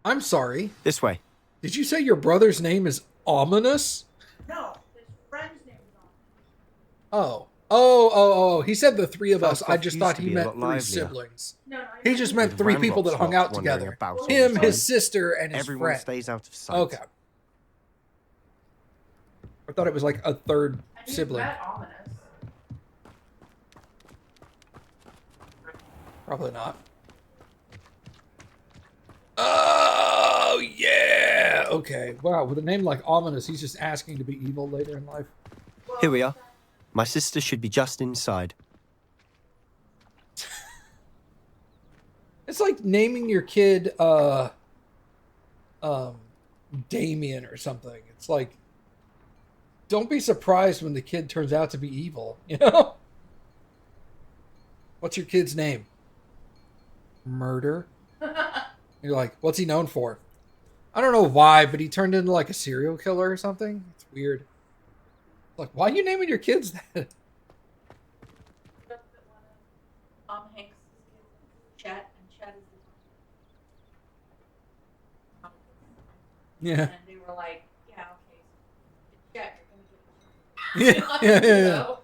I'm sorry. This way. Did you say your brother's name is Ominous? No, his friend's name is on. Oh. He said the three of us. I Falkloft just used thought to he be a meant lot three livelier. siblings. No, He just meant With three people that Ranrock's hung lot out wandering together. about all the Him, time. his sister, and his Everyone friend. stays out of sight. Okay. I thought it was like a third I just sibling. met Ominous. Probably not. Oh, yeah. Okay. Wow. With a name like Ominous, he's just asking to be evil later in life. Here we are. My sister should be just inside. It's like naming your kid Damien or something. It's like, don't be surprised when the kid turns out to be evil, you know? What's your kid's name? Murder? You're like, what's he known for? I don't know why, but he turned into like a serial killer or something. It's weird. Like, why are you naming your kids that? Tom Hanks' Chet, and Chet is the Yeah. And they were like, yeah, okay, so Chet, you're gonna get Yeah. So,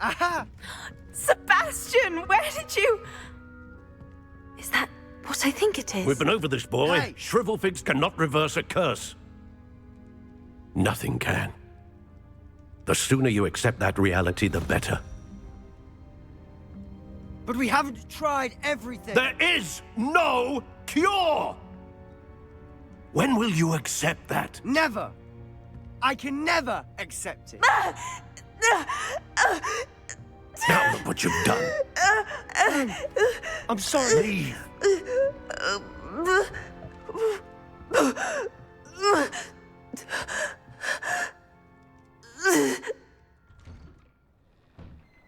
Aha! Sebastian, where did you... Is that what I think it is? We've been over this, boy. Hey. Shrivelfigs cannot reverse a curse. Nothing can. The sooner you accept that reality, the better. But we haven't tried everything. There is no cure! When will you accept that? Never. I can never accept it. Now look what you've done. I'm sorry. Leave.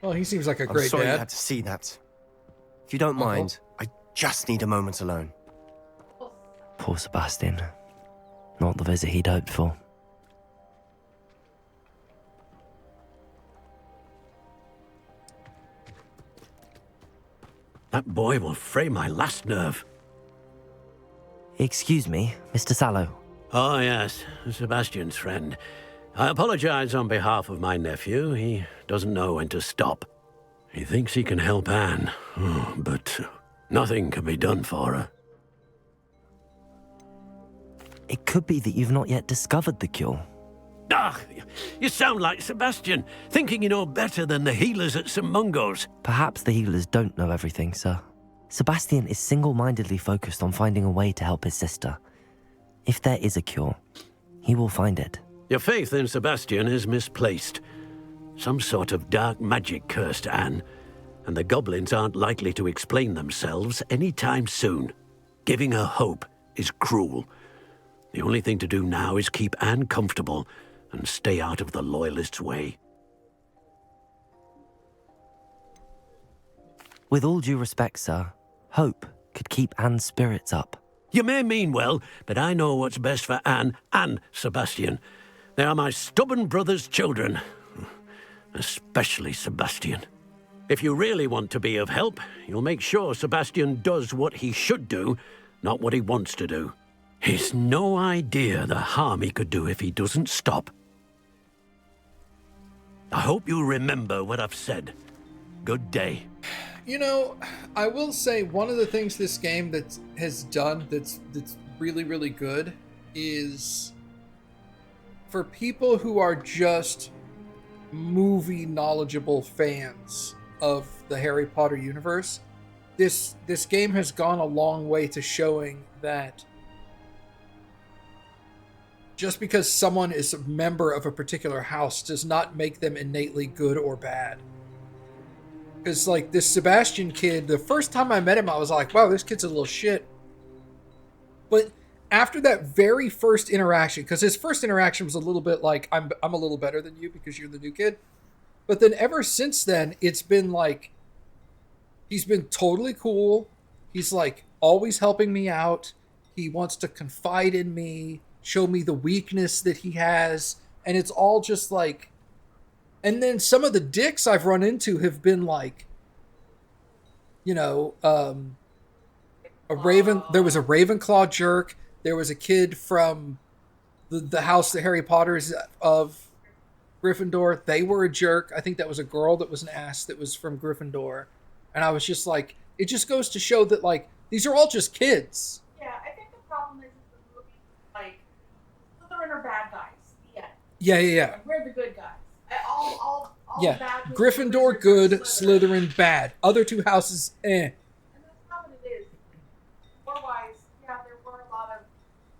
Well, he seems like a I'm great sorry you dad. had to see that. If you don't mind, I just need a moment alone. Poor Sebastian. Not the visit he'd hoped for. That boy will fray my last nerve. Excuse me, Mr. Sallow. Oh, yes, Sebastian's friend. I apologize on behalf of my nephew. He doesn't know when to stop. He thinks he can help Anne, but nothing can be done for her. It could be that you've not yet discovered the cure. Ah, you sound like Sebastian, thinking you know better than the healers at St. Mungo's. Perhaps the healers don't know everything, sir. Sebastian is single-mindedly focused on finding a way to help his sister. If there is a cure, he will find it. Your faith in Sebastian is misplaced. Some sort of dark magic cursed Anne, and the goblins aren't likely to explain themselves anytime soon. Giving her hope is cruel. The only thing to do now is keep Anne comfortable and stay out of the Loyalists' way. With all due respect, sir, hope could keep Anne's spirits up. You may mean well, but I know what's best for Anne and Sebastian. They are my stubborn brother's children. Especially Sebastian. If you really want to be of help, you'll make sure Sebastian does what he should do, not what he wants to do. He's no idea the harm he could do if he doesn't stop. I hope you remember what I've said. Good day. You know, I will say one of the things this game that has done that's really, really good is for people who are just movie knowledgeable fans of the Harry Potter universe, this game has gone a long way to showing that just because someone is a member of a particular house does not make them innately good or bad. Because, like, this Sebastian kid, the first time I met him, I was like, wow, this kid's a little shit. But after that very first interaction, because his first interaction was a little bit like, I'm a little better than you because you're the new kid. But then ever since then, it's been like, he's been totally cool. He's, like, always helping me out. He wants to confide in me, show me the weakness that he has, and it's all just like, and then some of the dicks I've run into have been like, you know, there was a Ravenclaw jerk. There was a kid from the house that Harry Potter's of Gryffindor. They were a jerk. I think that was a girl that was an ass that was from Gryffindor. And I was just like, it just goes to show that, like, these are all just kids. Yeah, I think the problem is the movie, like, Slytherin are bad guys. Yeah. Yeah. We're the good guys. All Yeah. bad wizards Gryffindor are good, Slytherin bad. Other two houses, eh. And that's not what it is. Otherwise, yeah, there were a lot of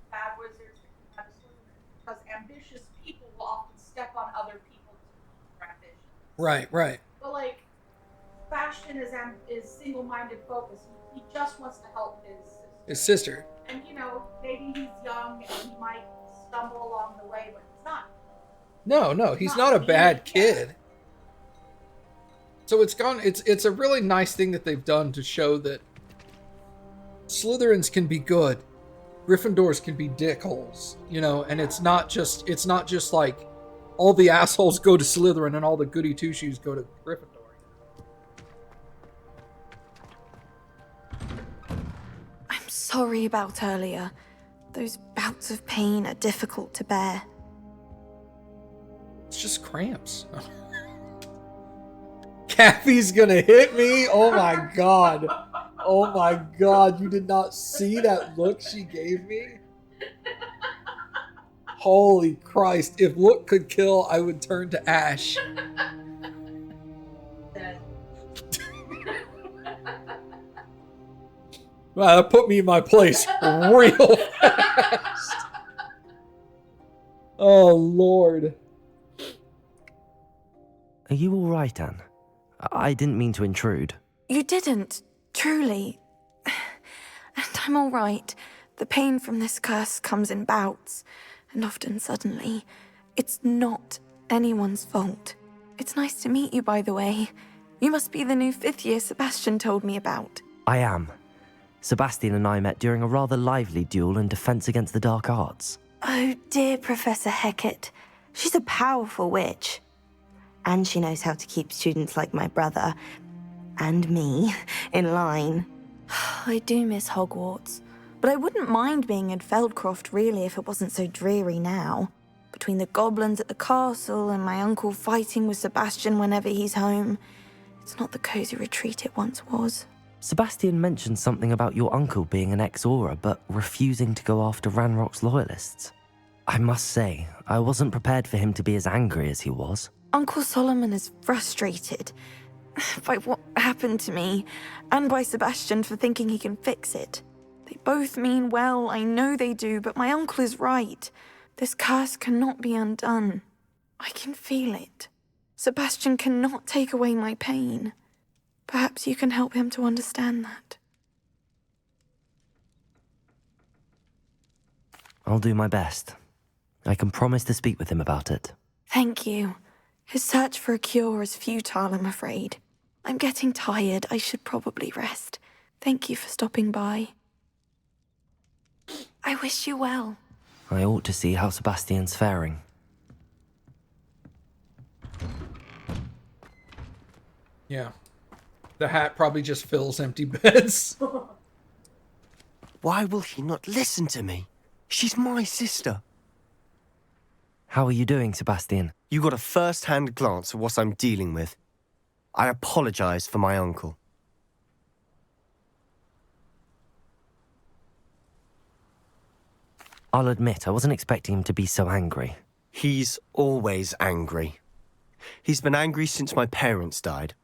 bad wizards that came out of Slytherin because ambitious people will often step on other people to meet their ambitions. Right. But like, Bastion is single-minded focused. He just wants to help his sister. And you know, maybe he's young and he might stumble along the way, but he's not. No, he's not a bad kid. So it's a really nice thing that they've done to show that Slytherins can be good, Gryffindors can be dickholes, you know, and it's not just like all the assholes go to Slytherin and all the goody two shoes go to Gryffindor. I'm sorry about earlier. Those bouts of pain are difficult to bear. It's just cramps. Kathy's gonna hit me. Oh my god. Oh my god. You did not see that look she gave me? Holy Christ. If look could kill, I would turn to ash. Wow, that put me in my place real fast. Oh, Lord. Are you all right, Anne? I didn't mean to intrude. You didn't, truly. And I'm all right. The pain from this curse comes in bouts, and often suddenly. It's not anyone's fault. It's nice to meet you, by the way. You must be the new 5th year Sebastian told me about. I am. Sebastian and I met during a rather lively duel in Defense Against the Dark Arts. Oh, dear Professor Hecat. She's a powerful witch. And she knows how to keep students like my brother, and me, in line. I do miss Hogwarts, but I wouldn't mind being in Feldcroft, really, if it wasn't so dreary now. Between the goblins at the castle and my uncle fighting with Sebastian whenever he's home, it's not the cozy retreat it once was. Sebastian mentioned something about your uncle being an ex-Auror, but refusing to go after Ranrock's loyalists. I must say, I wasn't prepared for him to be as angry as he was. Uncle Solomon is frustrated by what happened to me, and by Sebastian for thinking he can fix it. They both mean well, I know they do, but my uncle is right. This curse cannot be undone. I can feel it. Sebastian cannot take away my pain. Perhaps you can help him to understand that. I'll do my best. I can promise to speak with him about it. Thank you. His search for a cure is futile, I'm afraid. I'm getting tired. I should probably rest. Thank you for stopping by. I wish you well. I ought to see how Sebastian's faring. Yeah. The hat probably just fills empty beds. Why will he not listen to me? She's my sister. How are you doing, Sebastian? You got a first-hand glance at what I'm dealing with. I apologize for my uncle. I'll admit, I wasn't expecting him to be so angry. He's always angry. He's been angry since my parents died.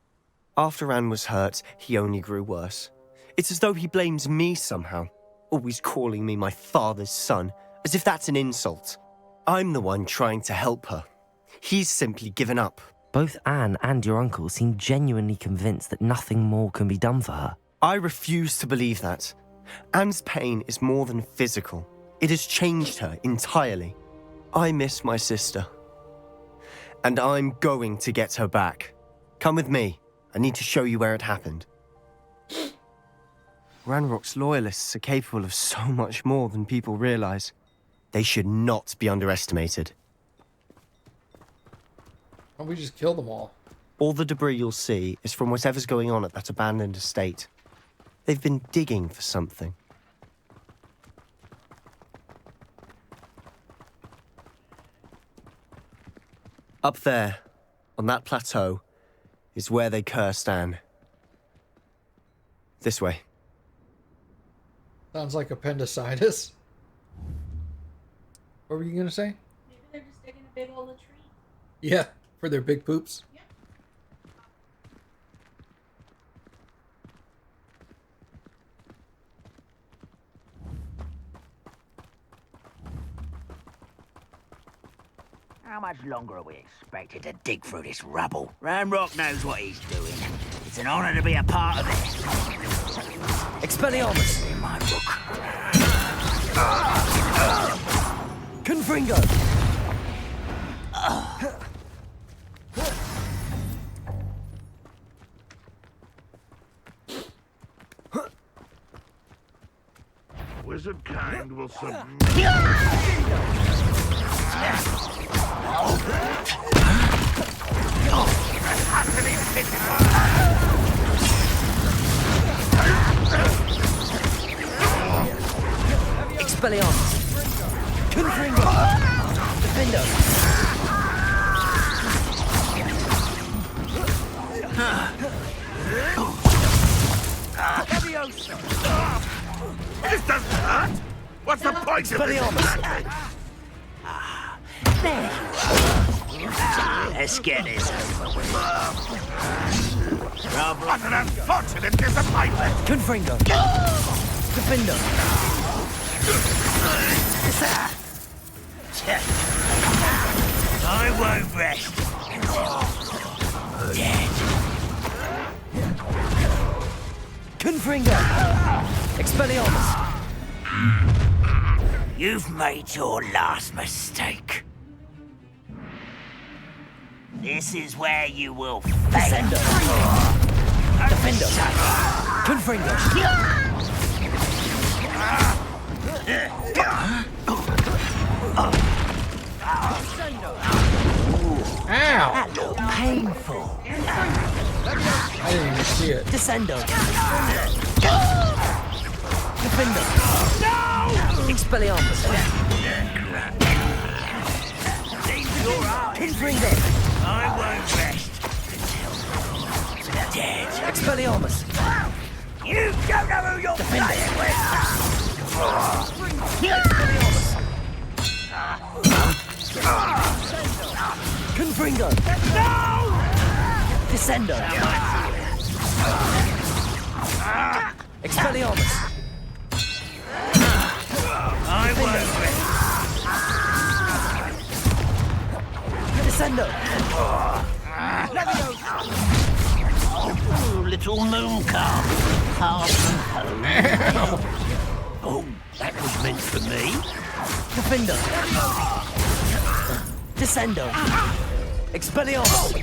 After Anne was hurt, he only grew worse. It's as though he blames me somehow, always calling me my father's son, as if that's an insult. I'm the one trying to help her. He's simply given up. Both Anne and your uncle seem genuinely convinced that nothing more can be done for her. I refuse to believe that. Anne's pain is more than physical. It has changed her entirely. I miss my sister. And I'm going to get her back. Come with me. I need to show you where it happened. Ranrock's loyalists are capable of so much more than people realize. They should not be underestimated. Why don't we just kill them all? All the debris you'll see is from whatever's going on at that abandoned estate. They've been digging for something. Up there, on that plateau, is where they cursed Anne. This way. Sounds like appendicitis. What were you gonna say? Maybe they're just digging a big hole in the tree. Yeah, for their big poops. Yeah. How much longer are we expected to dig through this rubble? Ramrock knows what he's doing. It's an honor to be a part of it. Expelliarmus! In my book. Confringo! Wizard kind will submit. Expelliarmus! Confringo! Defendo! This doesn't hurt! What's the point of this? There you are. Let's get this over with. What an unfortunate disappointment! Confringo! Defendo! I won't rest until dead. Confringo! Expelliarmus! You've made your last mistake. This is where you will fail. Descendo! Defendo! Confringo! Ow! That looked painful. I didn't even see it. Descendo! Defendo! Expelliarmus! Confringo! I won't rest until dead. Expelliarmus! You don't know who you're playing with. Confringo! Descendo! Expelliarmus! I won't rest. Descendo! Oh, little moon calf. Hard from home. Oh, that was meant for me. Defendo! Descendo! Expelliarmus!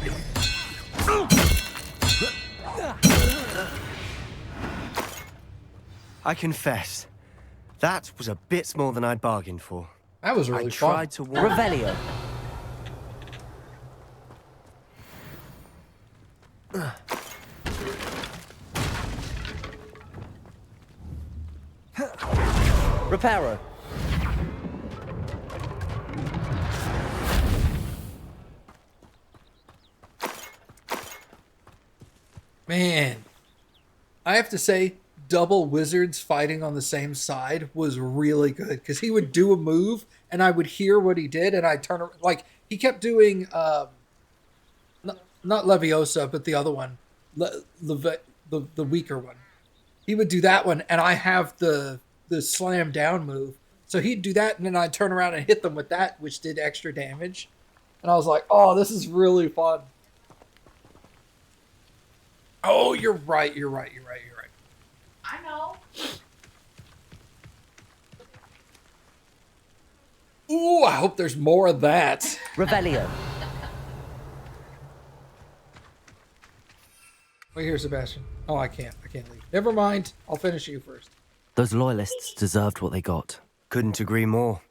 I confess, that was a bit more than I'd bargained for. That was really I fun. tried to warn... Revelio! Reparo! Man, I have to say, double wizards fighting on the same side was really good because he would do a move and I would hear what he did and I'd turn around. Like, he kept doing, not Leviosa, but the other one, the weaker one. He would do that one and I have the slam down move. So he'd do that and then I'd turn around and hit them with that, which did extra damage. And I was like, oh, this is really fun. Oh, you're right. I know. Ooh, I hope there's more of that. Revelio! Wait here, Sebastian. Oh, I can't leave. Never mind. I'll finish you first. Those loyalists deserved what they got. Couldn't agree more.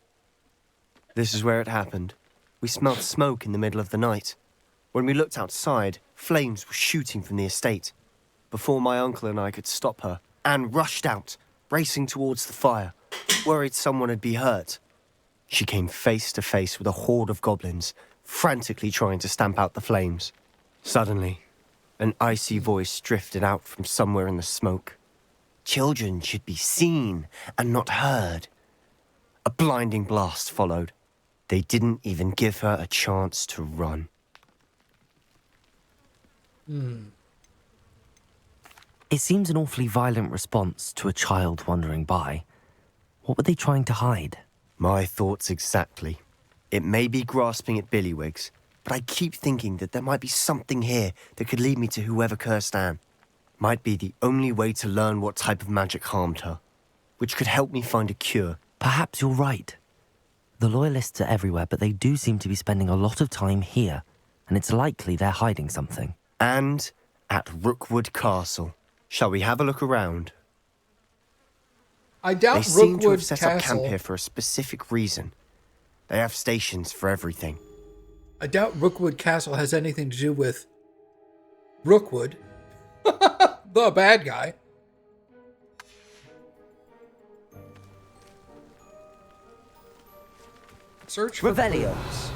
This is where it happened. We smelt smoke in the middle of the night. When we looked outside, flames were shooting from the estate. Before my uncle and I could stop her, Anne rushed out, racing towards the fire, worried someone had been hurt. She came face to face with a horde of goblins, frantically trying to stamp out the flames. Suddenly, an icy voice drifted out from somewhere in the smoke. Children should be seen and not heard. A blinding blast followed. They didn't even give her a chance to run. It seems an awfully violent response to a child wandering by. What were they trying to hide? My thoughts exactly. It may be grasping at Billywigs, but I keep thinking that there might be something here that could lead me to whoever cursed Anne. Might be the only way to learn what type of magic harmed her, which could help me find a cure. Perhaps you're right. The Loyalists are everywhere, but they do seem to be spending a lot of time here, and it's likely they're hiding something. And at Rookwood Castle. Shall we have a look around? I doubt They seem to Rookwood have set up camp Castle. here for a specific reason. They have stations for everything. I doubt Rookwood Castle has anything to do with Rookwood, the bad guy. Search for Revelio. clues.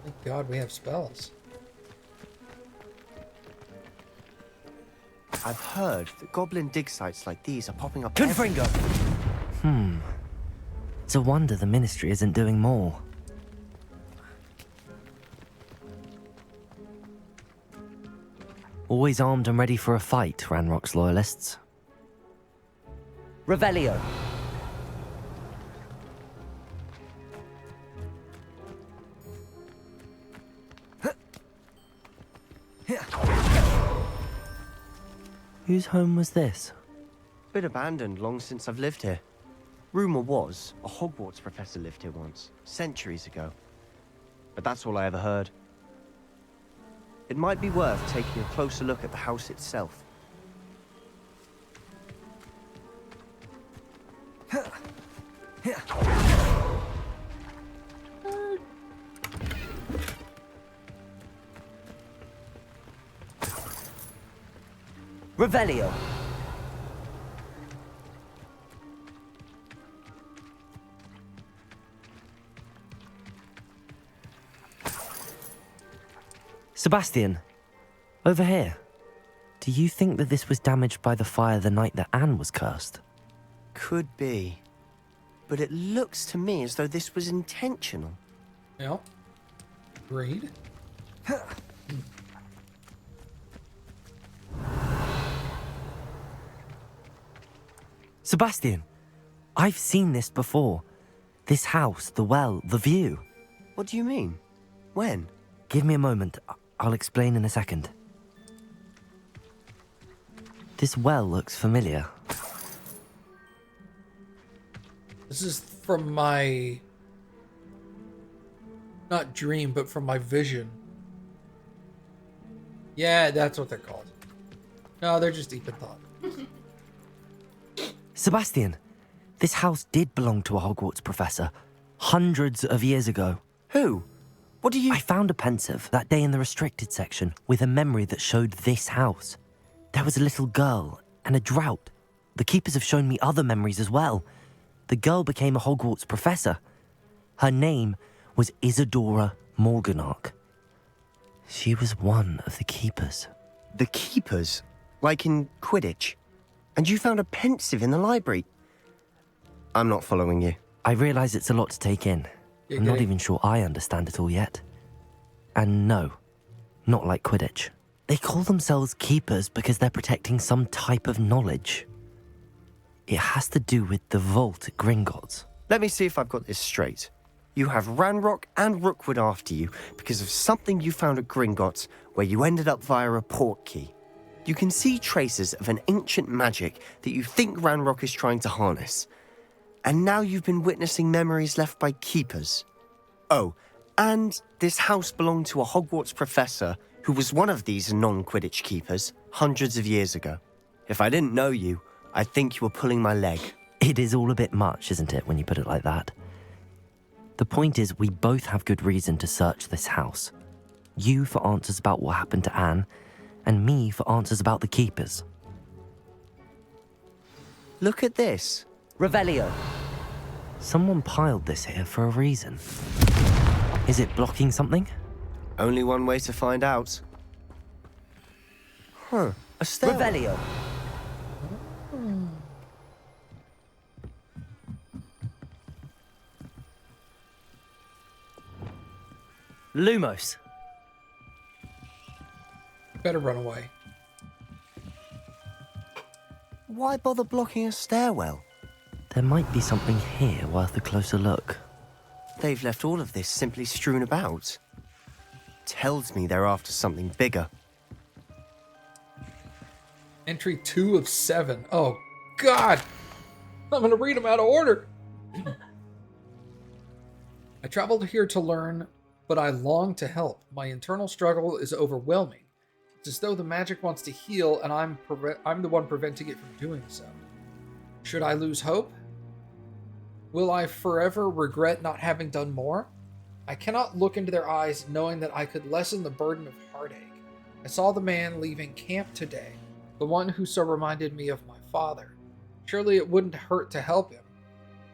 Thank God we have spells. I've heard that goblin dig sites like these are popping up Confringo. It's a wonder the Ministry isn't doing more. Always armed and ready for a fight, Ranrock's Loyalists. Revelio. Whose home was this? Been abandoned long since I've lived here. Rumour was a Hogwarts professor lived here once, centuries ago. But that's all I ever heard. It might be worth taking a closer look at the house itself. Revelio. Sebastian, over here. Do you think that this was damaged by the fire the night that Anne was cursed? Could be. But it looks to me as though this was intentional. Yeah. Agreed. Sebastian, I've seen this before. This house, the well, the view. What do you mean? When? Give me a moment. I'll explain in a second. This well looks familiar. This is from my... not dream, but from my vision. Yeah, that's what they're called. No, they're just deep in thought. Sebastian, this house did belong to a Hogwarts professor. Hundreds of years ago. Who? What do you... I found a pensive that day in the restricted section with a memory that showed this house. There was a little girl and a drought. The keepers have shown me other memories as well. The girl became a Hogwarts professor. Her name was Isadora Morganach. She was one of the keepers. The keepers? Like in Quidditch? And you found a pensive in the library? I'm not following you. I realise it's a lot to take in. You I'm get not it? even sure I understand it all yet. And no, not like Quidditch. They call themselves keepers because they're protecting some type of knowledge. It has to do with the vault at Gringotts. Let me see if I've got this straight. You have Ranrock and Rookwood after you because of something you found at Gringotts where you ended up via a port key. You can see traces of an ancient magic that you think Ranrock is trying to harness. And now you've been witnessing memories left by keepers. Oh, and this house belonged to a Hogwarts professor who was one of these non-Quidditch keepers hundreds of years ago. If I didn't know you, I'd think you were pulling my leg. It is all a bit much, isn't it, when you put it like that? The point is, we both have good reason to search this house. You for answers about what happened to Anne, and me for answers about the keepers. Look at this. Revelio. Someone piled this here for a reason. Is it blocking something? Only one way to find out. Huh. A stairwell. Revelio. Lumos. Better run away. Why bother blocking a stairwell? There might be something here worth a closer look. They've left all of this simply strewn about. Tells me they're after something bigger. Entry 2 of 7. Oh, God! I'm gonna read them out of order. I traveled here to learn, but I long to help. My internal struggle is overwhelming. It's as though the magic wants to heal, and I'm the one preventing it from doing so. Should I lose hope? Will I forever regret not having done more? I cannot look into their eyes knowing that I could lessen the burden of heartache. I saw the man leaving camp today, the one who so reminded me of my father. Surely it wouldn't hurt to help him.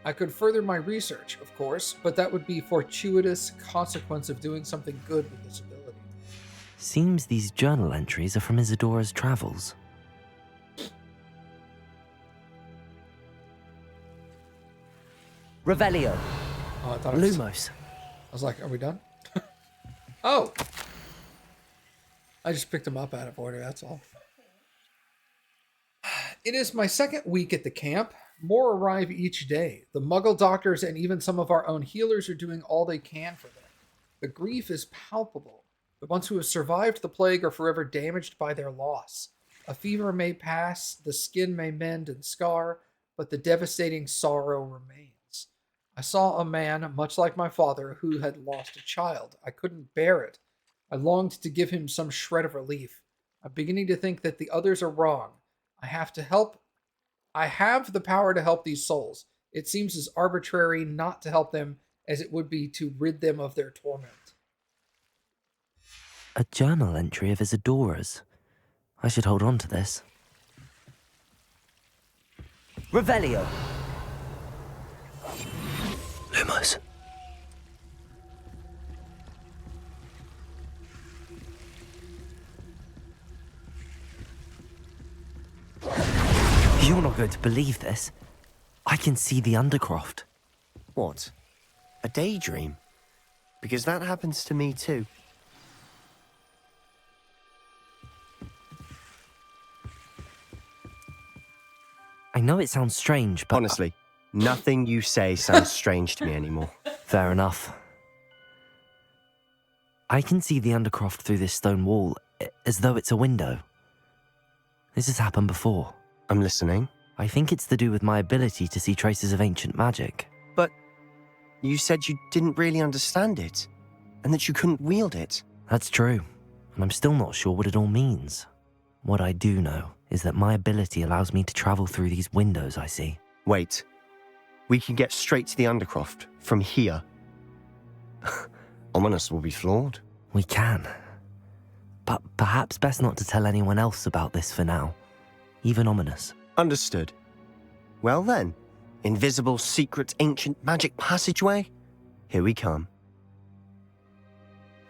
I could further my research, of course, but that would be fortuitous consequence of doing something good with this ability. Seems these journal entries are from Isadora's travels. Revelio. Oh, I thought it was... Lumos. I was like, are we done? Oh! I just picked them up out of order, that's all. It is my second week at the camp. More arrive each day. The Muggle doctors and even some of our own healers are doing all they can for them. The grief is palpable. The ones who have survived the plague are forever damaged by their loss. A fever may pass, the skin may mend and scar, but the devastating sorrow remains. I saw a man, much like my father, who had lost a child. I couldn't bear it. I longed to give him some shred of relief. I'm beginning to think that the others are wrong. I have to help. I have the power to help these souls. It seems as arbitrary not to help them as it would be to rid them of their torment. A journal entry of Isadora's. I should hold on to this. Revelio. Lumos. You're not going to believe this. I can see the Undercroft. What? A daydream? Because that happens to me too. I know it sounds strange, but... Honestly, nothing you say sounds strange to me anymore. Fair enough. I can see the Undercroft through this stone wall, as though it's a window. This has happened before. I'm listening. I think it's to do with my ability to see traces of ancient magic. But you said you didn't really understand it, and that you couldn't wield it. That's true, and I'm still not sure what it all means. What I do know is that my ability allows me to travel through these windows I see. Wait. We can get straight to the Undercroft from here. Ominous will be floored. We can. But perhaps best not to tell anyone else about this for now. Even Ominous. Understood. Well then, invisible, secret, ancient magic passageway? Here we come.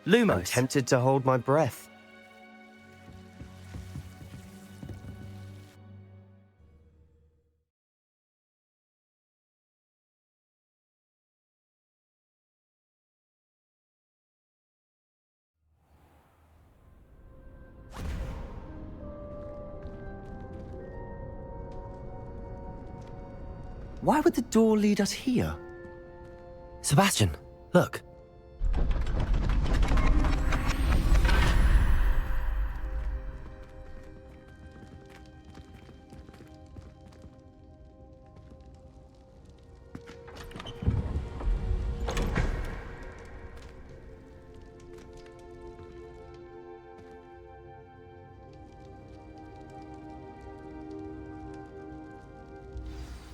Lumos. I'm tempted to hold my breath. Why would the door lead us here? Sebastian, look.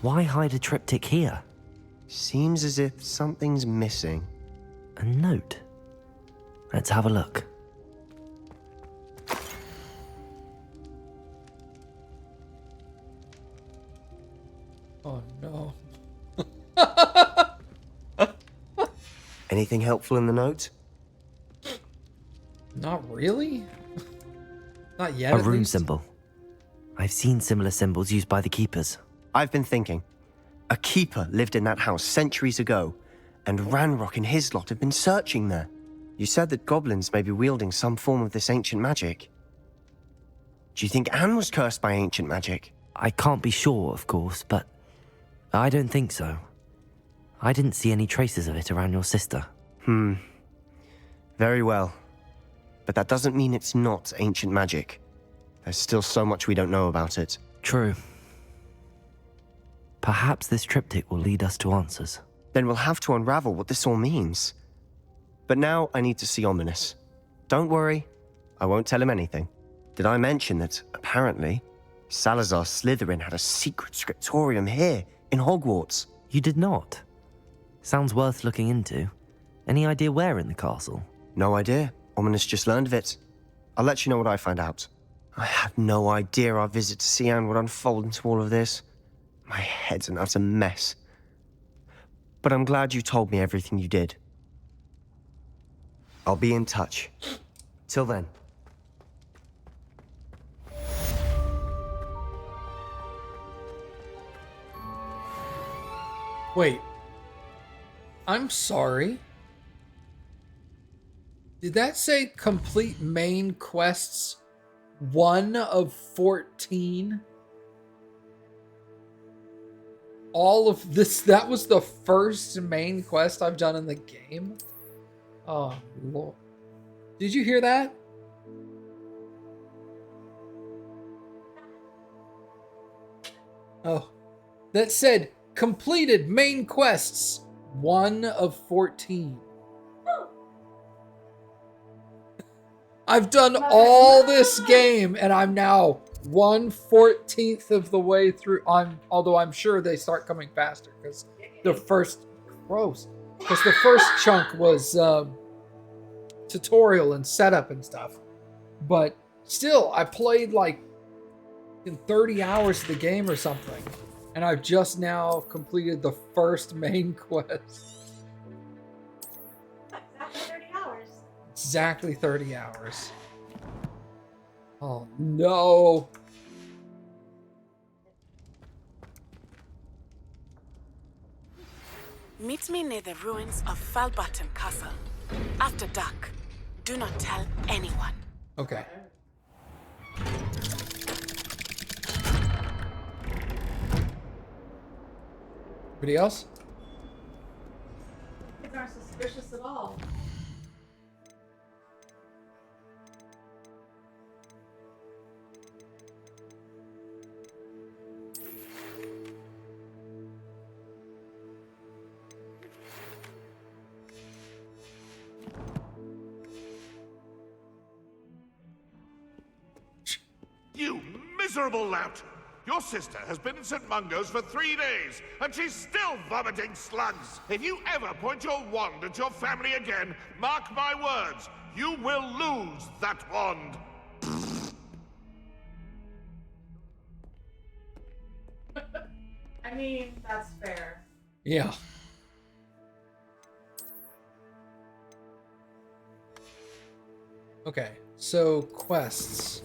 Why hide a triptych here? Seems as if something's missing. A note. Let's have a look. Anything helpful in the note? Not really. Not yet. A at rune least. symbol. I've seen similar symbols used by the keepers. I've been thinking. A keeper lived in that house centuries ago, and Ranrock and his lot have been searching there. You said that goblins may be wielding some form of this ancient magic. Do you think Anne was cursed by ancient magic? I can't be sure, of course, but I don't think so. I didn't see any traces of it around your sister. Very well. But that doesn't mean it's not ancient magic. There's still so much we don't know about it. True. Perhaps this triptych will lead us to answers. Then we'll have to unravel what this all means. But now I need to see Ominous. Don't worry, I won't tell him anything. Did I mention that, apparently, Salazar Slytherin had a secret scriptorium here, in Hogwarts? You did not? Sounds worth looking into. Any idea where in the castle? No idea. Ominous just learned of it. I'll let you know what I find out. I had no idea our visit to see Anne would unfold into all of this. My head's an utter mess. But I'm glad you told me everything you did. I'll be in touch. Till then. Wait. I'm sorry. Did that say complete main quests 1 of 14? All of this, that was the first main quest I've done in the game? Oh, Lord. Did you hear that? Oh. That said, completed main quests 1 of 14. I've done all this game, and I'm now 1/14 of the way through. Although I'm sure they start coming faster because the first chunk was tutorial and setup and stuff. But still, I played like in 30 hours of the game or something, and I've just now completed the first main quest. Exactly 30 hours. Oh no. Meet me near the ruins of Falbaton Castle. After dark. Do not tell anyone. Okay. Anybody else? Kids aren't suspicious at all. You miserable lout! Your sister has been in St. Mungo's for 3 days, and she's still vomiting slugs! If you ever point your wand at your family again, mark my words, you will lose that wand! I mean, that's fair. Yeah. Okay, so quests.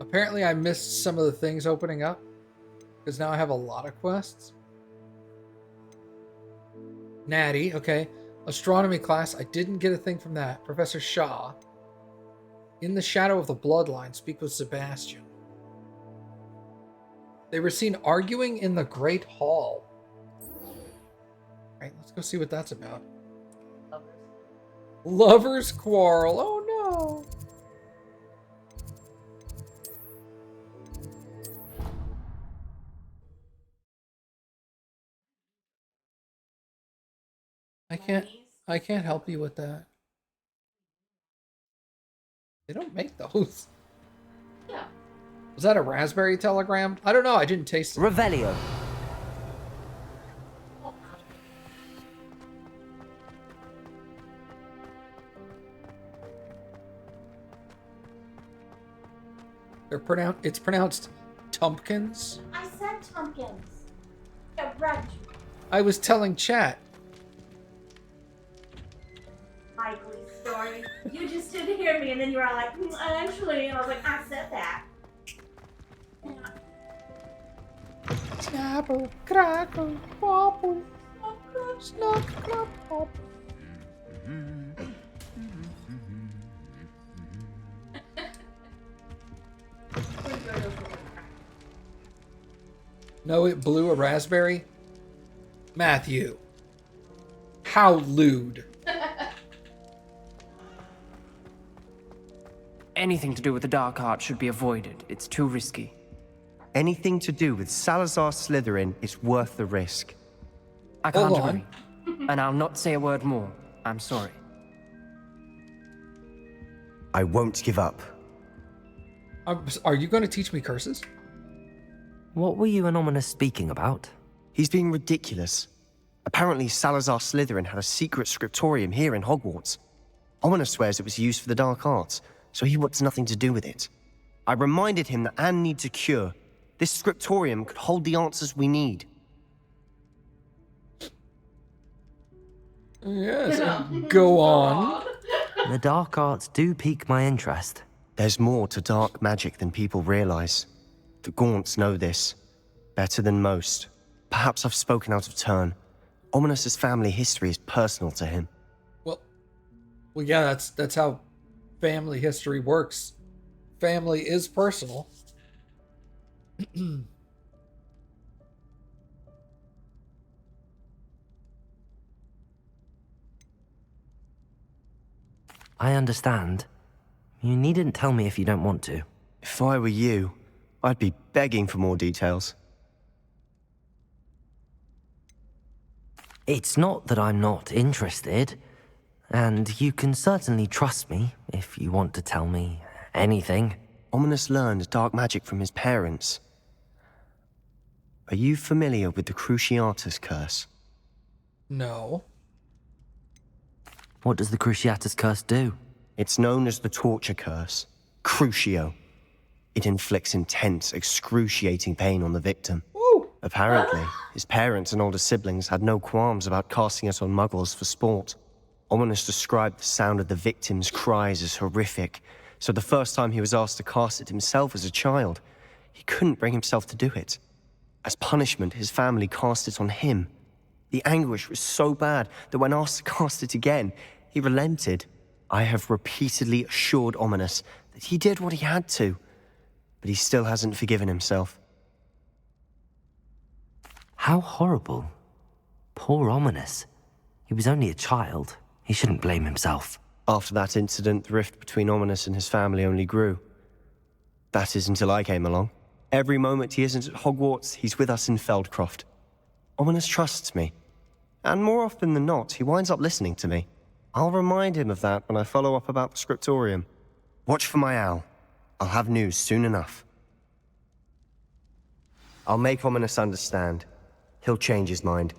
Apparently I missed some of the things opening up, because now I have a lot of quests. Natty, okay. Astronomy class, I didn't get a thing from that. Professor Shaw. In the shadow of the bloodline, speak with Sebastian. They were seen arguing in the Great Hall. Alright, let's go see what that's about. Lovers quarrel. Oh no. I can't help you with that. They don't make those. Yeah. Was that a raspberry telegram? I don't know. I didn't taste it. Revelio. It's pronounced Tumpkins. I said Tompkins. Yeah, right. I was telling chat. likely story. You just didn't hear me, and then you were all like, actually, and I was like, I said that. Snapple, crackle, popple, snap, clap, pop. No, it blew a raspberry? Matthew. How lewd. Anything to do with the dark art should be avoided. It's too risky. Anything to do with Salazar Slytherin is worth the risk. I can't Hold on. agree. And I'll not say a word more. I'm sorry. I won't give up. Are you going to teach me curses? What were you and Ominous speaking about? He's being ridiculous. Apparently, Salazar Slytherin had a secret scriptorium here in Hogwarts. Ominous swears it was used for the dark arts, so he wants nothing to do with it. I reminded him that Anne needs a cure. This scriptorium could hold the answers we need. Yes, go on. The dark arts do pique my interest. There's more to dark magic than people realize. The Gaunts know this. Better than most. Perhaps I've spoken out of turn. Ominous's family history is personal to him. Well, yeah, that's how family history works. Family is personal. I understand. You needn't tell me if you don't want to. If I were you, I'd be begging for more details. It's not that I'm not interested. And you can certainly trust me if you want to tell me anything. Ominous learned dark magic from his parents. Are you familiar with the Cruciatus Curse? No. What does the Cruciatus Curse do? It's known as the Torture Curse. Crucio. It inflicts intense, excruciating pain on the victim. Woo! Apparently, his parents and older siblings had no qualms about casting it on muggles for sport. Ominous described the sound of the victim's cries as horrific, so the first time he was asked to cast it himself as a child, he couldn't bring himself to do it. As punishment, his family cast it on him. The anguish was so bad that when asked to cast it again, he relented. I have repeatedly assured Ominous that he did what he had to, but he still hasn't forgiven himself. How horrible. Poor Ominous. He was only a child. He shouldn't blame himself. After that incident, the rift between Ominous and his family only grew. That is until I came along. Every moment he isn't at Hogwarts, he's with us in Feldcroft. Ominous trusts me. And more often than not, he winds up listening to me. I'll remind him of that when I follow up about the scriptorium. Watch for my owl. I'll have news soon enough. I'll make Ominous understand. He'll change his mind.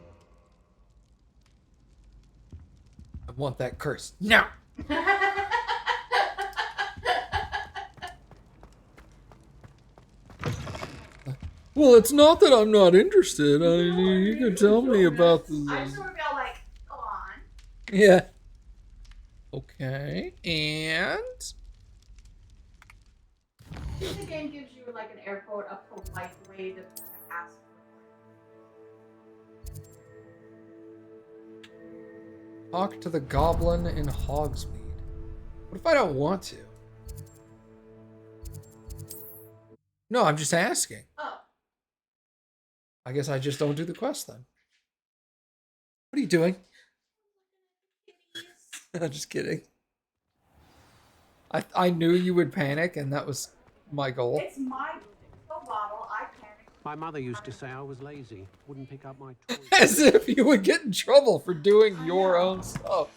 I want that curse now. Well, it's not that I'm not interested. You can tell me about the. I just want to be all like, go on. Yeah. Okay, and This game gives you like an air quote, a polite way to ask for. talk to the goblin in Hogsmeade. What if I don't want to? No, I'm just asking. Oh. I guess I just don't do the quest then. What are you doing? I'm just kidding. I knew you would panic, and that was my goal. It's my bottle. I panicked. My mother used to say I was lazy, wouldn't pick up my toys. As if you would get in trouble for doing your own stuff.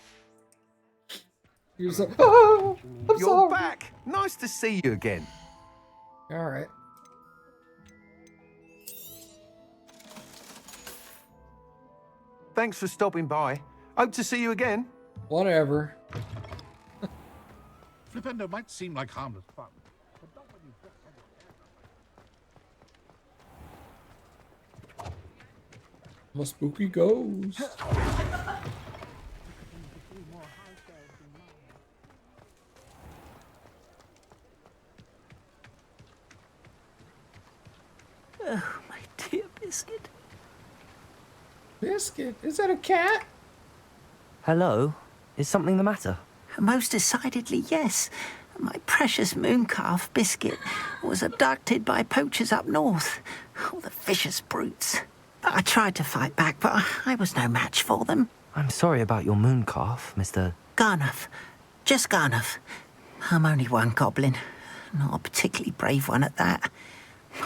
You're just like, oh, I'm You're sorry. back. Nice to see you again. All right. Thanks for stopping by. Hope to see you again. Whatever. Flipendo might seem like harmless fun, but not when you've just had your I'm a spooky ghost. Oh, my dear Biscuit. Biscuit? Is that a cat? Hello? Is something the matter? Most decidedly, yes. My precious moon calf, Biscuit, was abducted by poachers up north. Oh, the vicious brutes. I tried to fight back, but I was no match for them. I'm sorry about your moon calf, Mr. Garnuff. Just Garnuff. I'm only one goblin. Not a particularly brave one at that.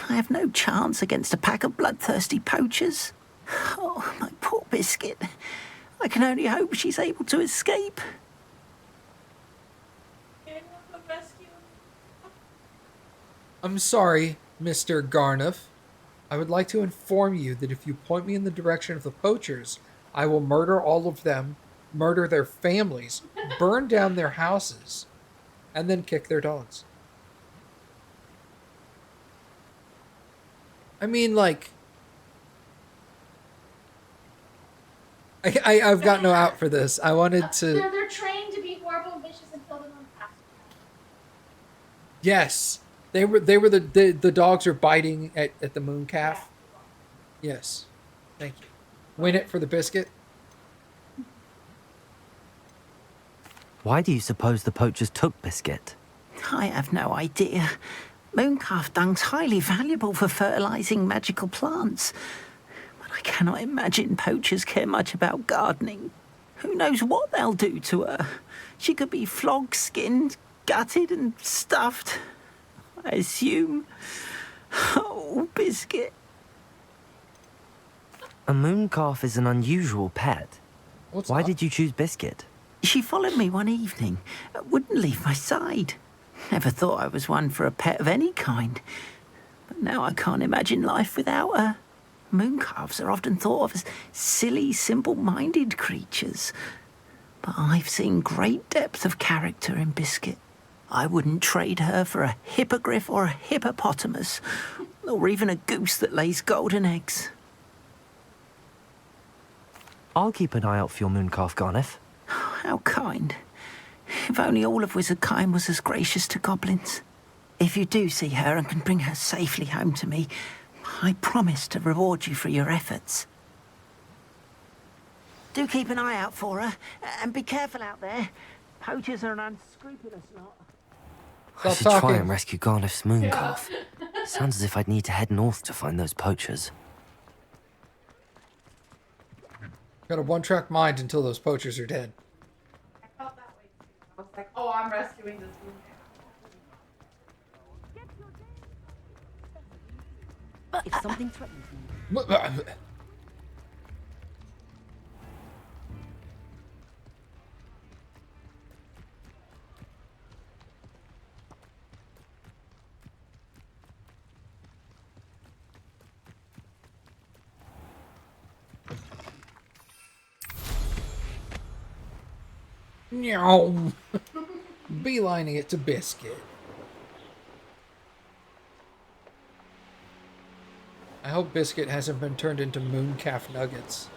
I have no chance against a pack of bloodthirsty poachers. Oh, my poor Biscuit. I can only hope she's able to escape. I'm sorry, Mr. Garnuff. I would like to inform you that if you point me in the direction of the poachers, I will murder all of them, murder their families, burn down their houses, and then kick their dogs. I mean, like... I've got no out for this. I wanted to... They're trained to be horrible and vicious and kill them on path. Yes. They were the dogs are biting at the moon calf. Yes. Thank you. Win it for the biscuit. Why do you suppose the poachers took Biscuit? I have no idea. Mooncalf dung's highly valuable for fertilizing magical plants. But I cannot imagine poachers care much about gardening. Who knows what they'll do to her? She could be flogged, skinned, gutted and stuffed. I assume. Oh, Biscuit. A moon calf is an unusual pet. Why did you choose Biscuit? She followed me one evening, wouldn't leave my side. Never thought I was one for a pet of any kind. But now I can't imagine life without her. Mooncalves are often thought of as silly, simple-minded creatures. But I've seen great depth of character in Biscuit. I wouldn't trade her for a hippogriff or a hippopotamus, or even a goose that lays golden eggs. I'll keep an eye out for your moon calf, Garnuff. How kind. If only all of Wizardkind was as gracious to goblins. If you do see her and can bring her safely home to me, I promise to reward you for your efforts. Do keep an eye out for her, and be careful out there. Poachers are an unscrupulous lot. I should try and rescue Garnuff's moon calf. Sounds as if I'd need to head north to find those poachers. Got a one-track mind until those poachers are dead. I felt that way too. I was like, oh, I'm rescuing this moon calf. If something threatens me. Meow. Beelining it to Biscuit. I hope Biscuit hasn't been turned into mooncalf nuggets.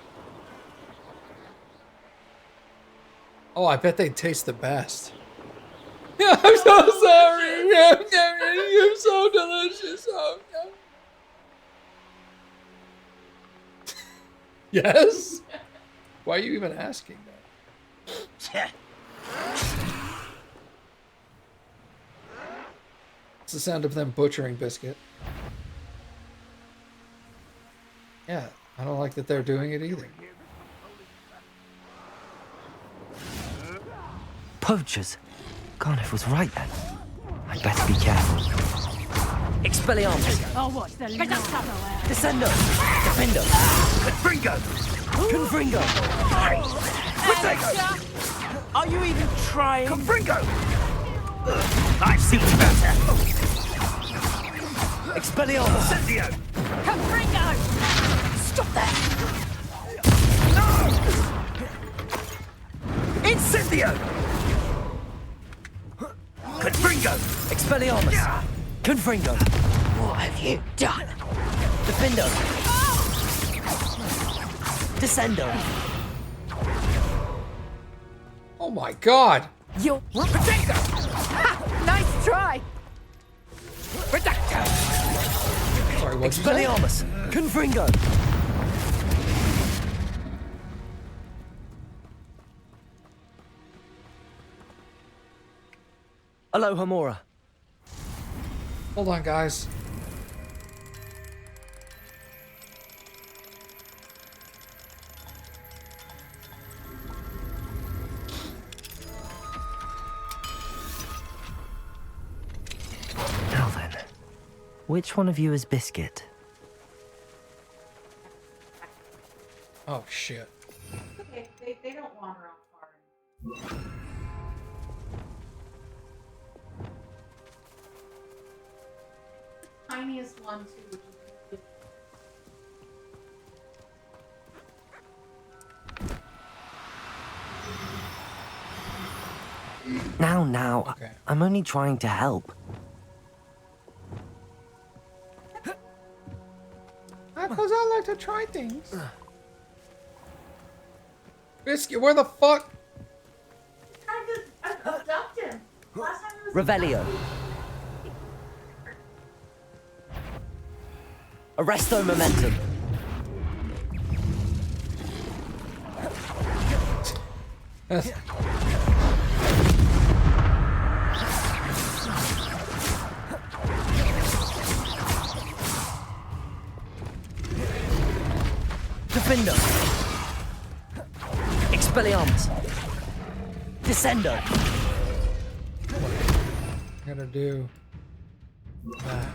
Oh, I bet they taste the best. I'm so sorry. You're so delicious. Oh, no. Yes? Why are you even asking that? It's the sound of them butchering Biscuit. Yeah, I don't like that they're doing it either. Poachers? Garnuff was right then. I'd better be careful. Expelliarmus! Oh, what's the Descendo! Defendo! Confringo! Confringo! Protego! Are you even trying? Confringo! I've seen better. Expelliarmus! Incendio! Confringo! Stop that! Incendio! Confringo! Expelliarmus! Confringo! What have you done? Defendo! Descendo! Oh my god! You're Protector! Nice try! Protector! Sorry, Sorry, what'd you say? Expelliarmus! Confringo! Aloha Mora. Hold on, guys. Now then, which one of you is Biscuit? Oh, shit. Okay, they don't wander off far. Tiniest one, too, which is Now, Okay. I'm only trying to help. Because I like to try things. Biscuit, where the fuck? Trying to abduct him. Last time it was Revelio. Arresto Momentum. Defender. Expelliarmus. Descendo. I'm gonna do that.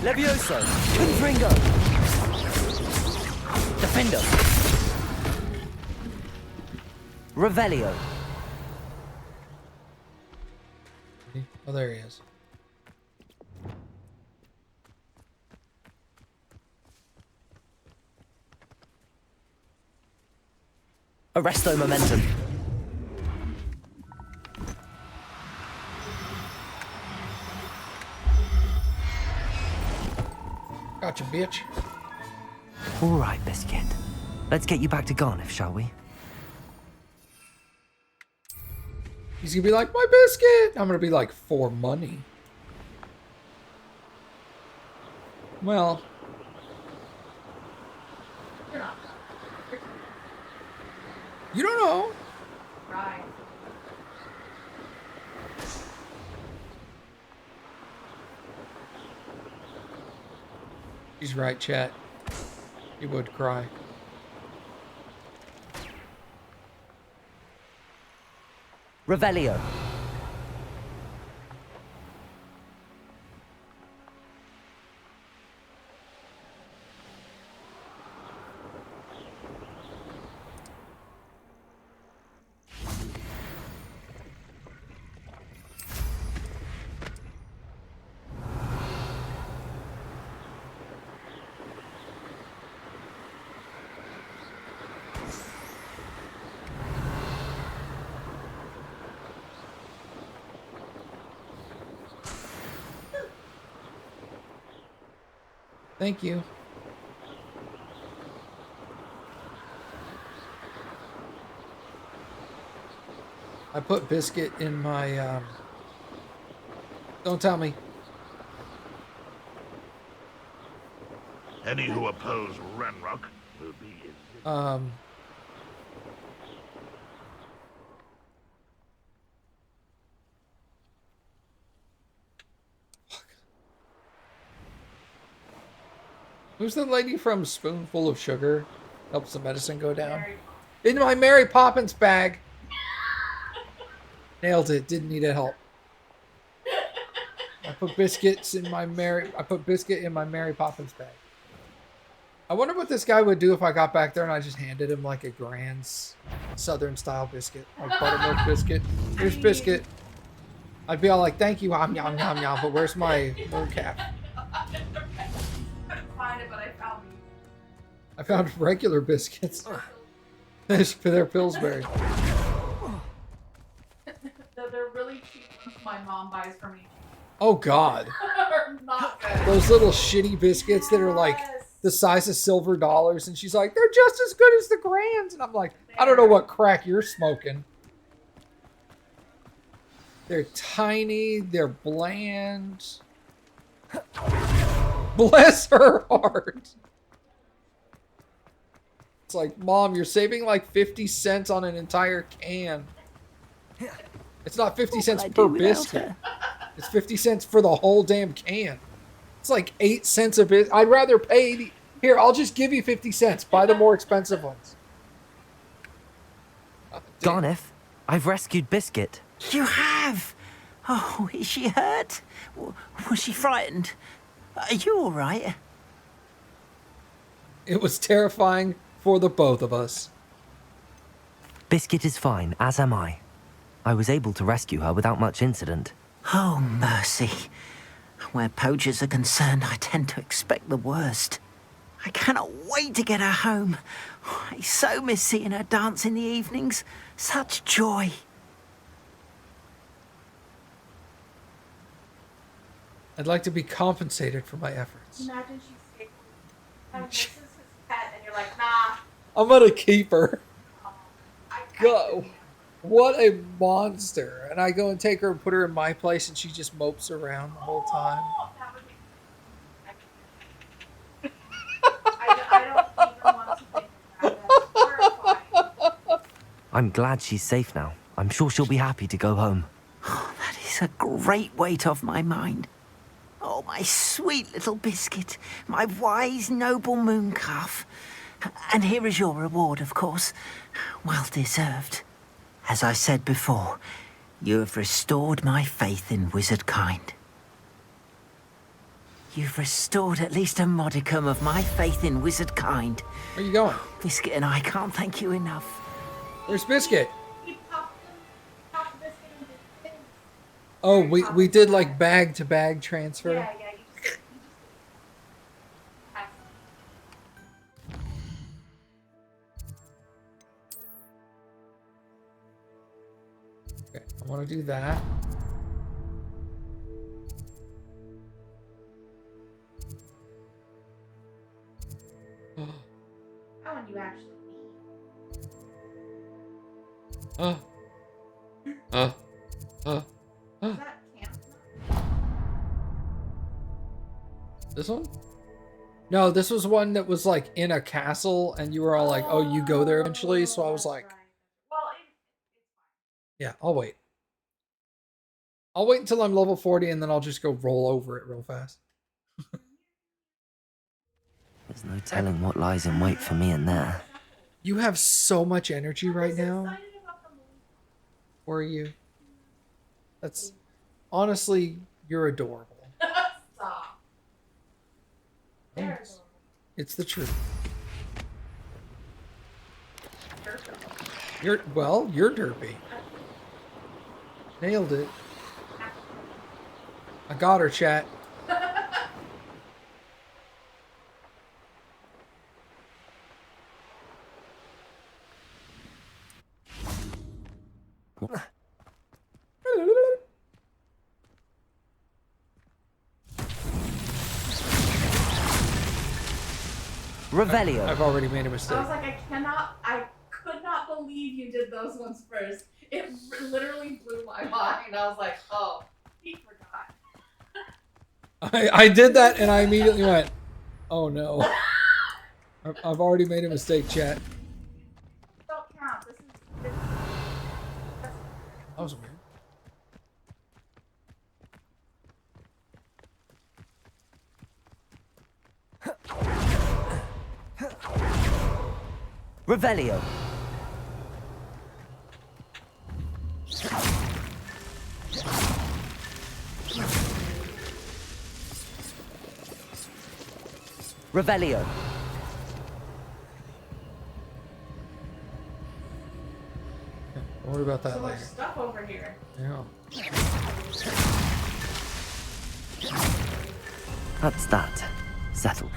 Levioso. Confringo. Defender. Revelio. Oh, there he is. Arresto Momentum. Gotcha, bitch. All right, Biscuit. Let's get you back to Garniff, shall we? He's gonna be like, my biscuit! I'm gonna be like, for money. Well. You're not. You don't know. Right. He's right, chat. He would cry. Revelio. Thank you. I put biscuit in my, don't tell me. Any who oppose Ranrock will be in. Who's the lady from Spoonful of Sugar? Helps the medicine go down. In my Mary Poppins bag. Nailed it. Didn't need help. I put biscuits in my I put biscuit in my Mary Poppins bag. I wonder what this guy would do if I got back there and I just handed him like a Grand's Southern style biscuit, like buttermilk biscuit. Here's biscuit. I'd be all like, "Thank you, yum yum yum yum." But where's my moon cap? Find it, but I found these. I found regular biscuits. They're Pillsbury. They're really cheap ones my mom buys for me. Oh God. They're not good. Those little shitty biscuits that are like the size of silver dollars, and she's like, they're just as good as the Grands, and I'm like, I don't know what crack you're smoking. They're tiny, they're bland, Bless her heart. It's like, Mom, you're saving like 50 cents on an entire can. It's not 50 cents per biscuit. It's 50 cents for the whole damn can. It's like 8 cents a bit. I'd rather pay. Here, I'll just give you 50 cents. Buy the more expensive ones. Garneth, I've rescued Biscuit. You have? Oh, is she hurt? Was she frightened? Are you all right? It was terrifying for the both of us. Biscuit is fine, as am I. I was able to rescue her without much incident. Oh, mercy. Where poachers are concerned, I tend to expect the worst. I cannot wait to get her home. I so miss seeing her dance in the evenings. Such joy. I'd like to be compensated for my efforts. Imagine she's sick. And this is his pet, and you're like, nah. I'm gonna keep her. Go. What a monster. And I go and take her and put her in my place, and she just mopes around the whole time. I don't even want to think about that. That's horrifying. I'm glad she's safe now. I'm sure she'll be happy to go home. Oh, that is a great weight off my mind. Oh, my sweet little Biscuit, my wise, noble moon calf. And here is your reward, of course. Well deserved. As I said before, you have restored my faith in wizard kind. You've restored at least a modicum of my faith in wizard kind. Where are you going? Biscuit and I can't thank you enough. Where's Biscuit? He popped Biscuit into his. Oh, we did like bag to bag transfer. Yeah, you just Okay, I want to do that. How would you actually Is that camp? This one? No, this was one that was like in a castle, and you were all like, "Oh, you go there eventually." So I was like, Well, "Yeah, I'll wait. I'll wait until I'm level 40, and then I'll just go roll over it real fast." There's no telling what lies in wait for me in there. You have so much energy right now. Or you? That's honestly, you're adorable. Stop. It's the truth. You're derpy. Nailed it. I got her, chat. Revelio. I've already made a mistake. I was like, I could not believe you did those ones first. It literally blew my mind. I was like, oh, he forgot. I did that and I immediately went, oh no. I've already made a mistake, chat. Don't count. This is That was weird. Revelio. Revelio. Don't worry about that so much later. stuff over here. Yeah. That's that. Settled.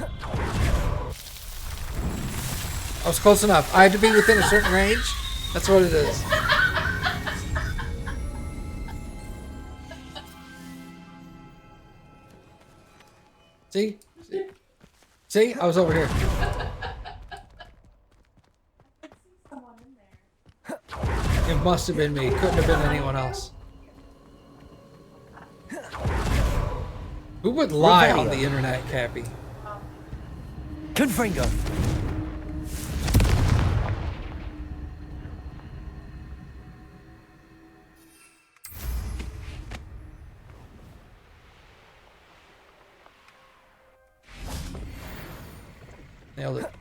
I was close enough. I had to be within a certain range. That's what it is. See? See? I was over here. It must have been me. Couldn't have been anyone else. Who would lie Revelio. on the internet, Cappy? Confringo. Nailed it.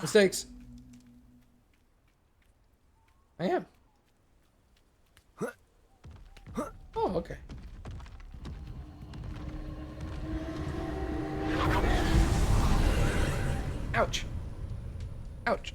Mistakes. I am. Oh, okay. Ouch. Ouch.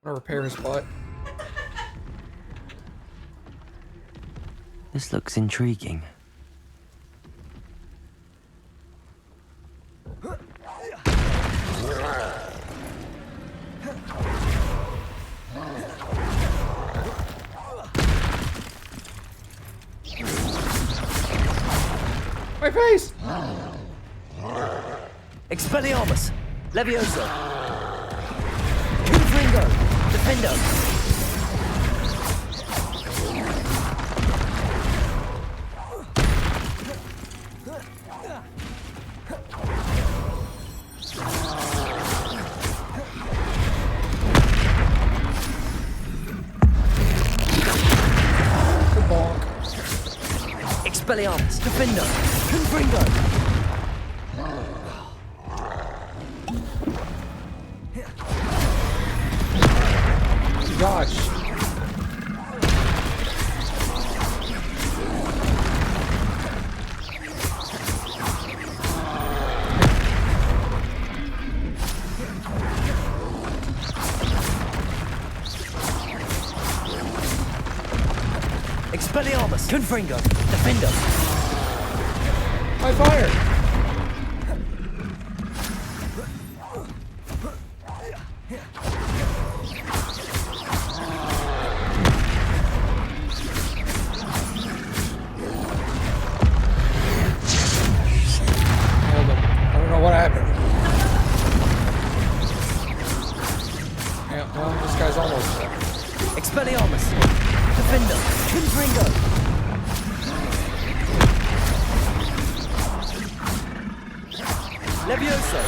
I'm gonna repair his butt. This looks intriguing. My face! Expelliarmus. Levioso. Confringo. Defendo. Expelliarmus. Defendo. Confringo. Gosh. Expelliarmus. Confringo. Defendo. My fire. Expelliarmus. Defendo. Confringo. Levioso.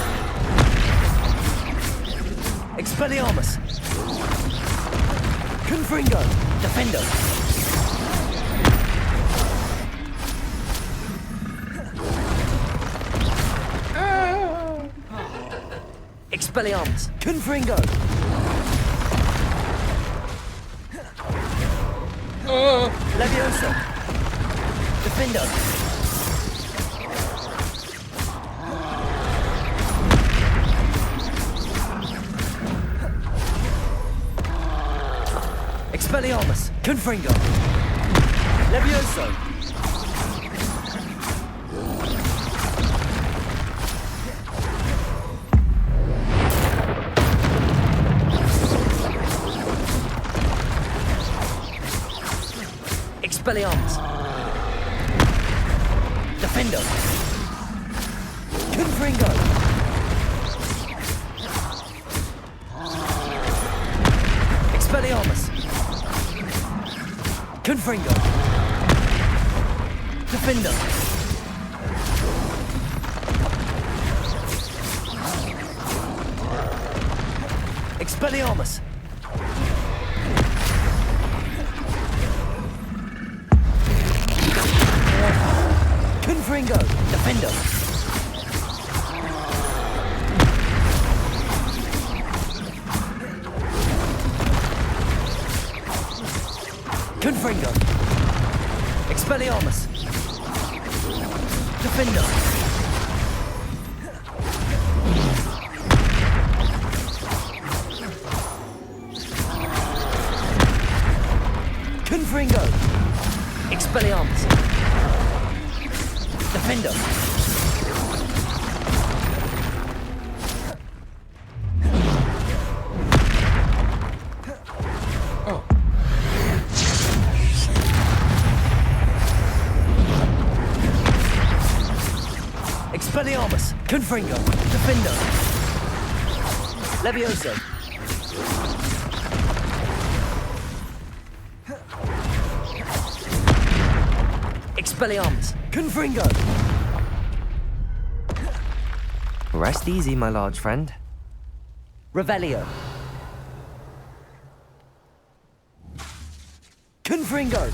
Expelliarmus. Confringo. Defendo. Expelliarmus. Confringo. Levioso. Defendo. Expelliarmus. Confringo. Levioso. Expelliarmus. Defendo. Confringo. Expelliarmus. Confringo. Defendo. Expelliarmus. Confringo. Defendo. Confringo. Expelliarmus. Defendo. Confringo. Expelliarmus. Defendo. Oh. Confringo. Defendo. Levioso. Expelliarmus. Confringo. Rest easy, my large friend. Revelio. Confringo.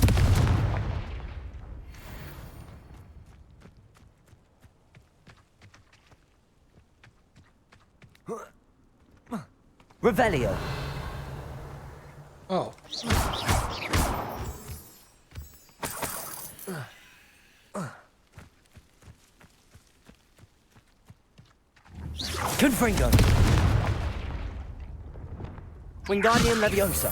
Revelio. Oh. Confringo. Wingardium Leviosa.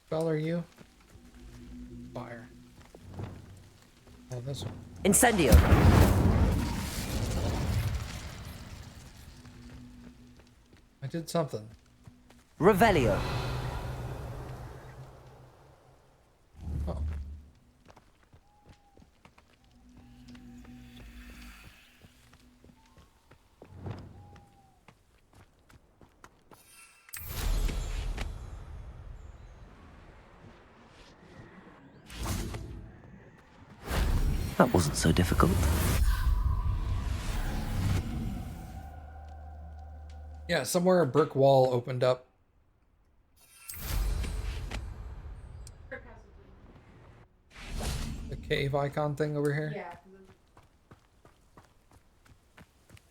Spell are you? Fire. Oh, this one. Incendio. I did something. Revelio. Oh. That wasn't so difficult. Yeah, somewhere a brick wall opened up. The cave icon thing over here.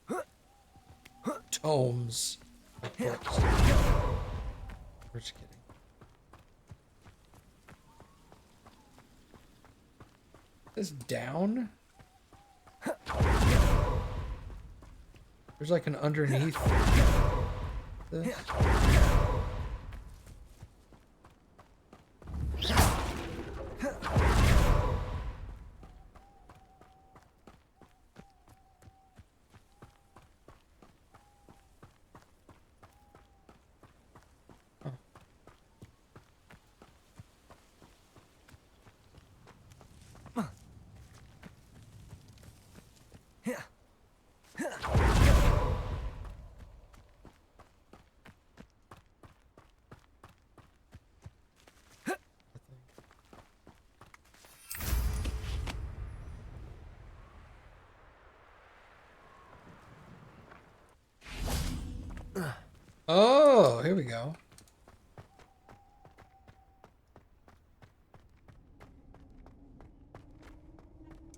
Yeah. Tomes. Of books. We're just kidding. This down? There's like an underneath this. Oh, here we go.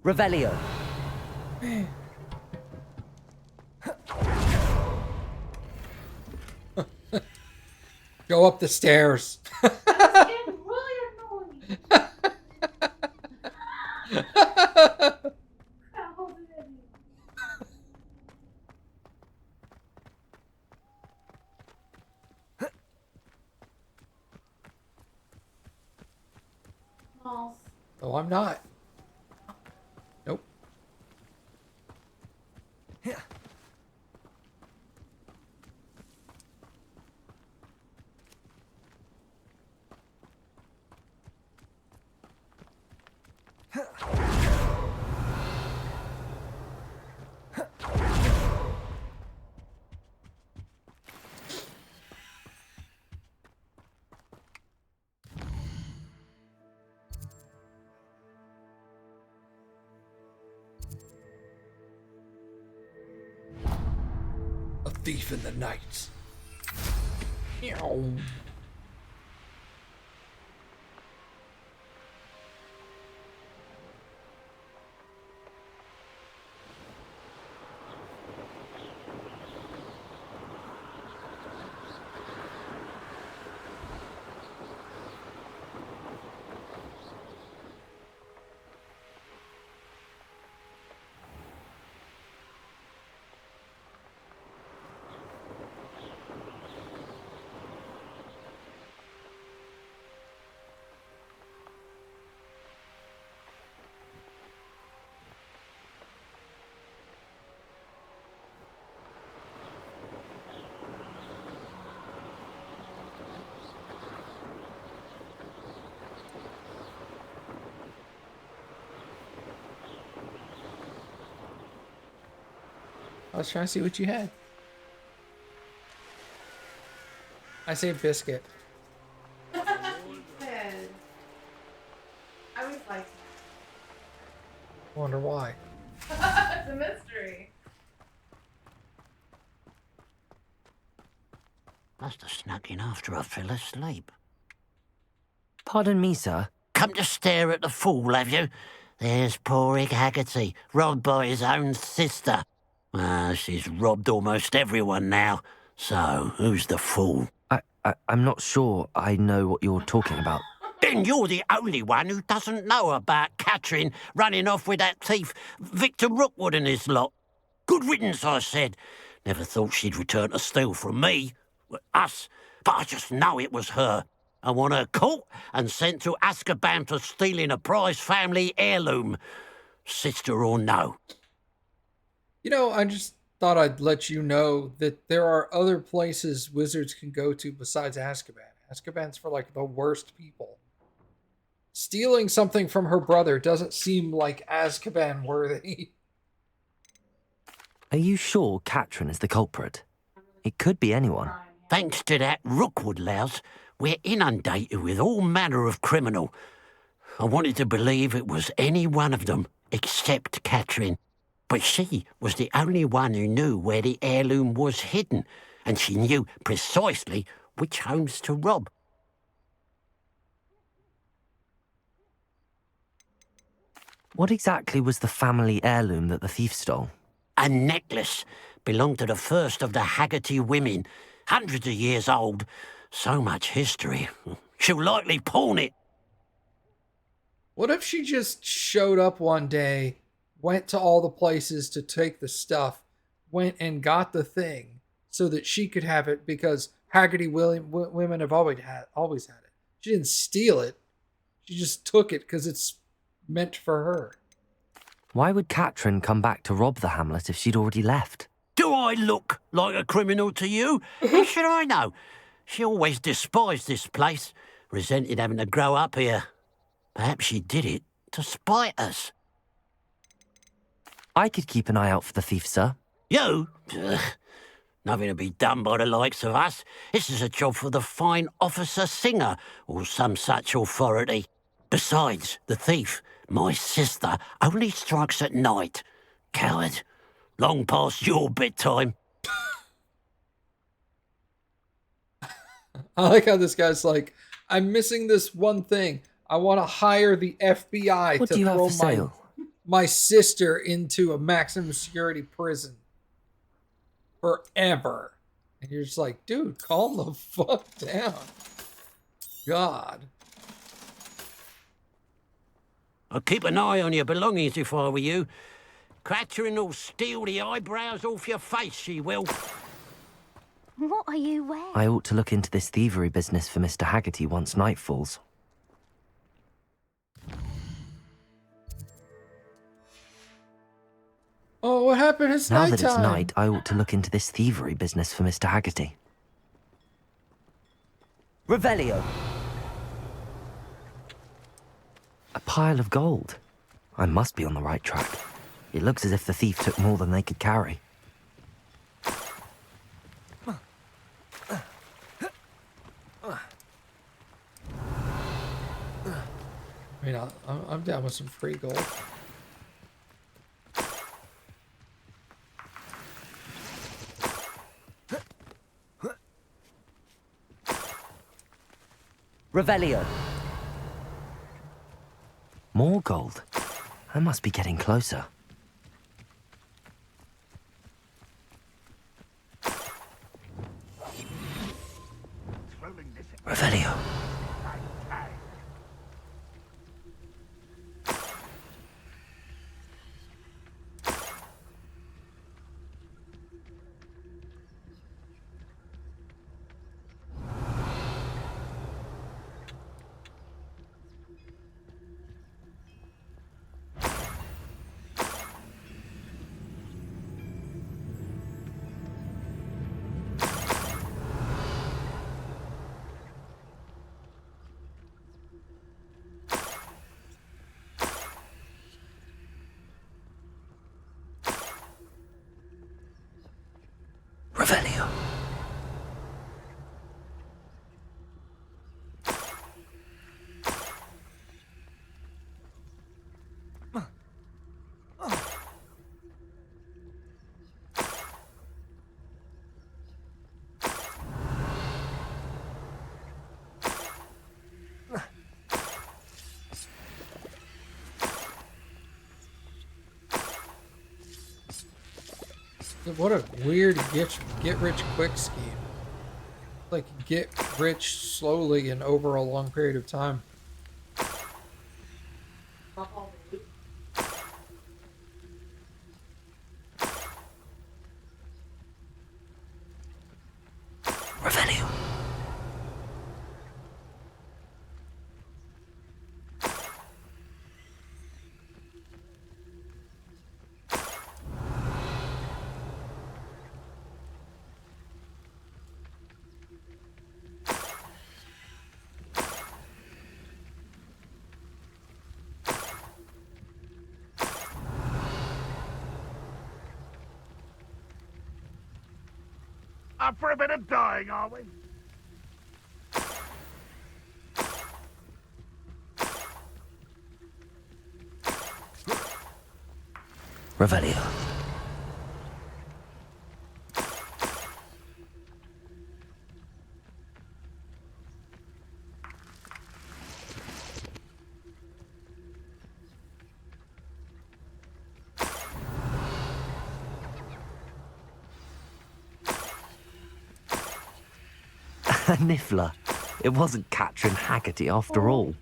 Revelio. Go up the stairs. That's getting really annoying. How did it be? Malls. Oh, I'm not. Nope. A thief in the night. Meow. I was trying to see what you had. I say biscuit. He did. I always liked Wonder why. that. It's a mystery. Must have snuck in after I fell asleep. Pardon me, sir. Come to stare at the fool, have you? There's poor Ig Haggerty, robbed by his own sister. She's robbed almost everyone now. So, who's the fool? I'm not sure I know what you're talking about. Then you're the only one who doesn't know about Catherine running off with that thief, Victor Rookwood and his lot. Good riddance, I said. Never thought she'd return to steal from me, us, but I just know it was her. I want her caught and sent to Azkaban for stealing a prized family heirloom. Sister or no. You know, I just thought I'd let you know that there are other places wizards can go to besides Azkaban. Azkaban's for like the worst people. Stealing something from her brother doesn't seem like Azkaban worthy. Are you sure Katrin is the culprit? It could be anyone. Thanks to that Rookwood louse, we're inundated with all manner of criminal. I wanted to believe it was any one of them, except Catherine. But she was the only one who knew where the heirloom was hidden, and she knew precisely which homes to rob. What exactly was the family heirloom that the thief stole? A necklace belonged to the first of the Haggerty women, hundreds of years old. So much history. She'll likely pawn it. What if she just showed up one day, went to all the places to take the stuff, went and got the thing so that she could have it because Haggerty women have always had it. She didn't steal it. She just took it because it's meant for her. Why would Katrin come back to rob the hamlet if she'd already left? Do I look like a criminal to you? How should I know? She always despised this place, resented having to grow up here. Perhaps she did it to spite us. I could keep an eye out for the thief, sir. You? Ugh. Nothing to be done by the likes of us. This is a job for the fine officer Singer, or some such authority. Besides, the thief, my sister, only strikes at night. Coward. Long past your bedtime. I like how this guy's like, I'm missing this one thing. I want to hire the FBI What to do you have throw for sale? my sister into a maximum security prison forever. And you're just like, dude, calm the fuck down. God. I'll keep an eye on your belongings if I were you. Catherine will steal the eyebrows off your face, she will. What are you wearing? I ought to look into this thievery business for Mr. Haggerty once night falls. Oh, what happened? It's Now nighttime. that it's night, I ought to look into this thievery business for Mr. Haggerty. Revelio! A pile of gold. I must be on the right track. It looks as if the thief took more than they could carry. I mean, I'm down with some free gold. Revelio. More gold. I must be getting closer. Revelio. Revelio. What a weird get rich quick scheme. Like get rich slowly and over a long period of time. Revelio. Up for a bit of dying, are we? Revelio. A niffler. It wasn't Catherine Haggerty after all.